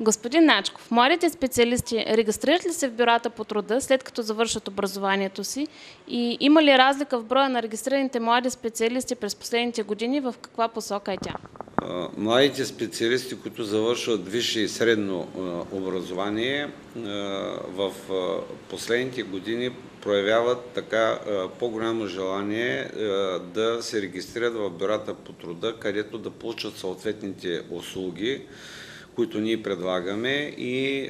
Господин Начков, младите специалисти регистрират ли се в бюрата по труда след като завършат образованието си и има ли разлика в броя на регистрираните млади специалисти през последните години, в каква посока е тя? Младите специалисти, които завършват висше и средно образование, в последните години проявяват така по-голямо желание да се регистрират в бюрата по труда, където да получат съответните услуги, които ние предлагаме и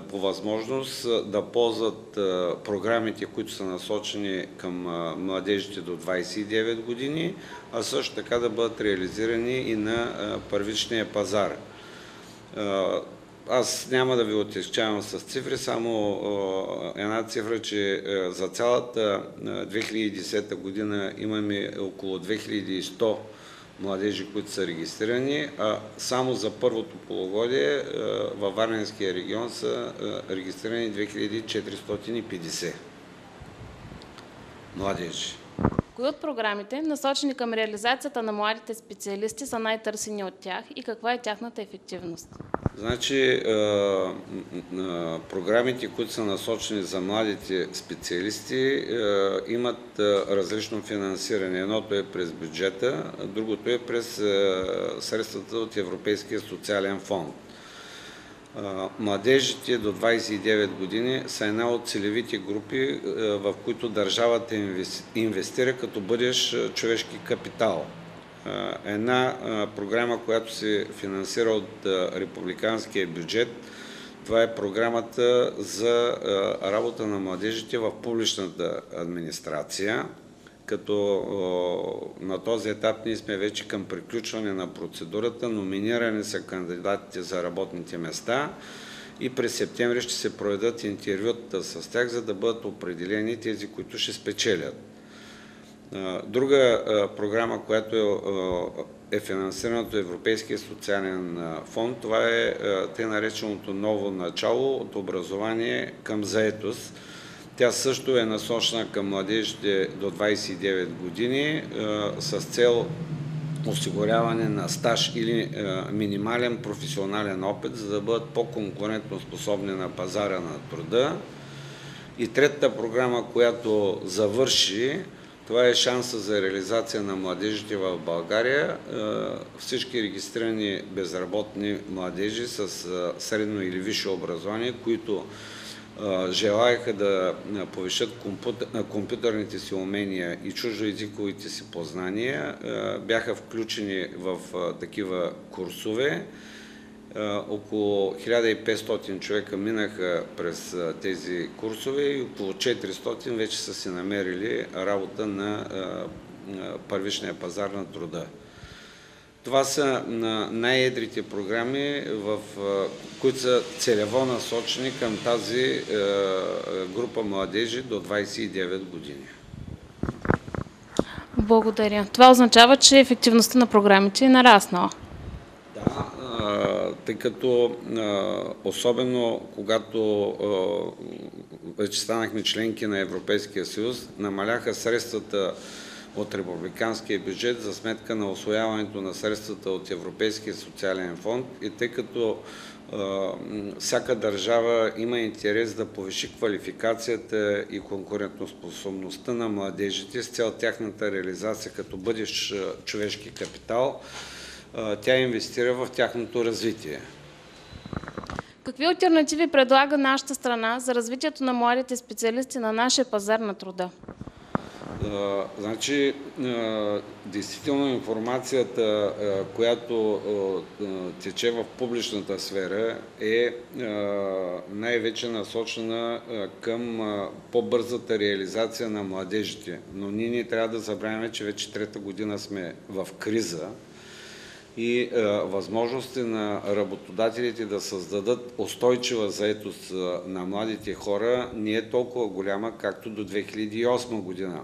по възможност да ползват програмите, които са насочени към младежите до 29 години, а също така да бъдат реализирани и на първичния пазар. Аз няма да ви отегчавам с цифри, само една цифра, че за цялата 2010 година имаме около 2100 младежи, които са регистрирани, а само за първото полугодие във Варненския регион са регистрирани 2450 младежи. Кои от програмите, насочени към реализацията на младите специалисти, са най-търсени от тях и каква е тяхната ефективност? Значи, програмите, които са насочени за младите специалисти, имат различно финансиране. Едното е през бюджета, другото е през средствата от Европейския социален фонд. Младежите до 29 години са една от целевите групи, в които държавата инвестира като бъдещ човешки капитал. Една програма, която се финансира от републиканския бюджет, това е програмата за работа на младежите в публичната администрация, като на този етап ние сме вече към приключване на процедурата, номинирани са кандидатите за работните места и през септември ще се проведат интервюта с тях, за да бъдат определени тези, които ще спечелят. Друга програма, която е финансирана от Европейския социален фонд, това е тъй нареченото ново начало от образование към заетост. Тя също е насочена към младежите до 29 години с цел осигуряване на стаж или минимален професионален опит, за да бъдат по-конкурентно способни на пазара на труда. И третата програма, която завърши, това е шанса за реализация на младежите в България. Всички регистрирани безработни младежи с средно или висше образование, които желаяха да повишат компютърните си умения и чуждоезиковите си познания, бяха включени в такива курсове. Около 1500 човека минаха през тези курсове и около 400 вече са си намерили работа на първичния пазар на труда. Това са най-едрите програми, които са целево насочени към тази група младежи до 29 години. Благодаря. Това означава, че ефективността на програмите е нараснала. Да, тъй като особено когато вече станахме членки на Европейския съюз, намаляха средствата от републиканския бюджет за сметка на усвояването на средствата от Европейския социален фонд и тъй като всяка държава има интерес да повиши квалификацията и конкурентоспособността на младежите с цел тяхната реализация като бъдещ човешки капитал, тя инвестира в тяхното развитие. Какви алтернативи предлага нашата страна за развитието на младите специалисти на нашия пазар на труда? Значи, действително информацията, която тече в публичната сфера е най-вече насочена към по-бързата реализация на младежите. Но ние не трябва да забравяме, че вече трета година сме в криза и възможности на работодателите да създадат устойчива заетост на младите хора не е толкова голяма, както до 2008 година.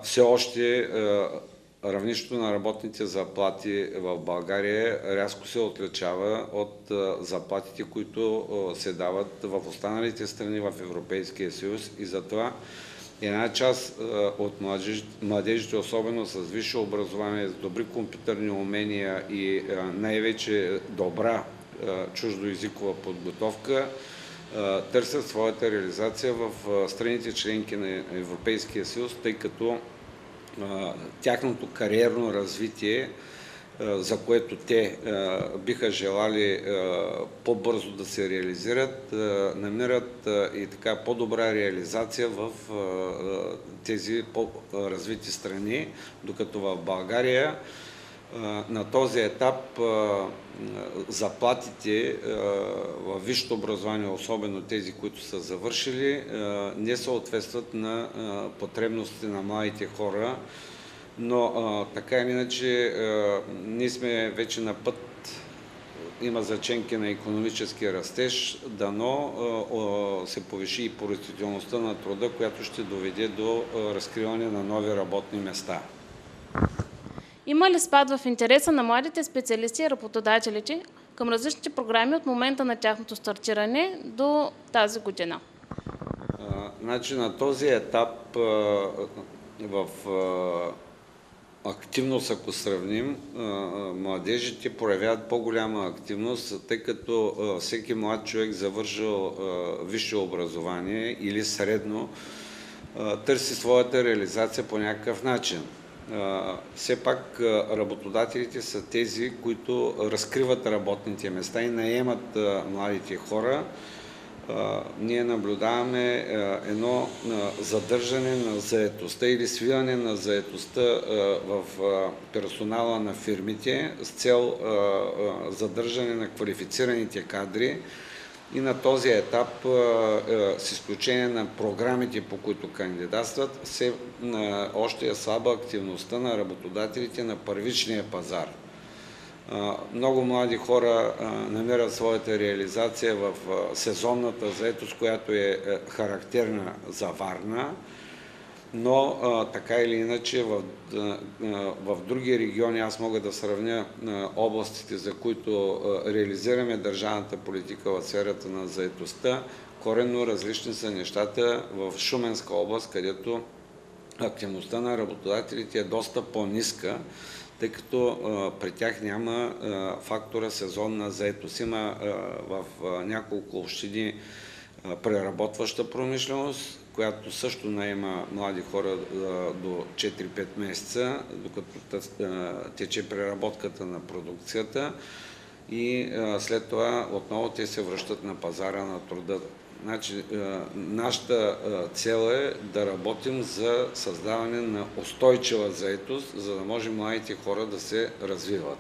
Все още равнището на работните заплати в България рязко се отличава от заплатите, които се дават в останалите страни в Европейския съюз и затова една част от младежите, особено с висше образование, с добри компютърни умения и най-вече добра чуждоезикова подготовка, търсят своята реализация в страните членки на Европейския съюз, тъй като тяхното кариерно развитие, за което те биха желали по-бързо да се реализират, намират и така по-добра реализация в тези по-развити страни, докато в България на този етап заплатите в висшето образование, особено тези, които са завършили, не съответстват на потребностите на младите хора, но така или иначе ние сме вече на път, има заченки на икономически растеж, дано се повиши и производителността на труда, която ще доведе до разкриване на нови работни места. Има ли спад в интереса на младите специалисти и работодателите към различните програми от момента на тяхното стартиране до тази година? Значи на този етап в активност, ако сравним, младежите проявяват по-голяма активност, тъй като всеки млад човек завършил висше образование или средно търси своята реализация по някакъв начин. Все пак работодателите са тези, които разкриват работните места и наемат младите хора. Ние наблюдаваме едно задържане на заетостта или свиване на заетостта в персонала на фирмите с цел задържане на квалифицираните кадри. И на този етап, с изключение на програмите, по които кандидатстват, още е слаба активността на работодателите на първичния пазар. Много млади хора намират своята реализация в сезонната заетост, която е характерна за Варна, но така или иначе в други региони аз мога да сравня областите, за които реализираме държавната политика в сферата на заетостта. Коренно различни са нещата в Шуменска област, където активността на работодателите е доста по-ниска, тъй като при тях няма фактора сезонна заетост. Има в няколко общини преработваща промишленост, която също наема млади хора до 4-5 месеца, докато тече преработката на продукцията и след това отново те се връщат на пазара на труда. Значи, нашата цел е да работим за създаване на устойчива заетост, за да може младите хора да се развиват.